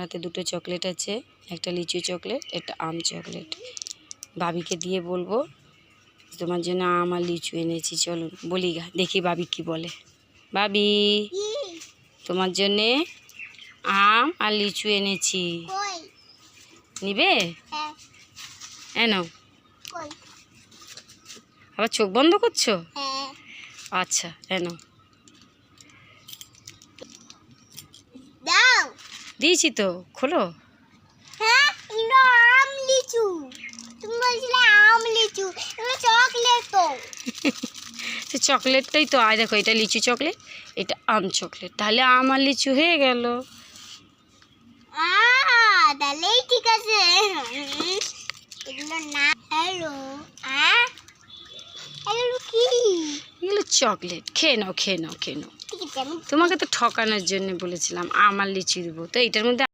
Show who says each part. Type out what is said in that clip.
Speaker 1: হাতে দুটো চকলেট আছে, একটা লিচু চকলেট, একটা আম চকলেট। ভাবিকে দিয়ে বলবো তোমার জন্য আম আর লিচু এনেছি, চলো বলি গা, দেখি ভাবি কি বলে। ভাবি, তোমার জন্যে আম আর লিচু এনেছি, নিবে? নাও। আবার চোখ বন্ধ করছো? আচ্ছা নাও। দিয়েছি তো, খোলো। সে চকলেটটাই তো, আয় দেখো, এটা লিচু চকলেট, এটা আম চকলেট, তাহলে আম আর লিচু হয়ে গেল।
Speaker 2: তাহলেই ঠিক আছে। এগুলো না, হ্যালো হ্যালো কি?
Speaker 1: এগুলো চকলেট, খেয়ে নাও খেয়ে নাও খেয়ে নাও। তোমাকে তো ঠকানোর জন্য বলেছিলাম আম আর লিচু দেবো, তো এটার মধ্যে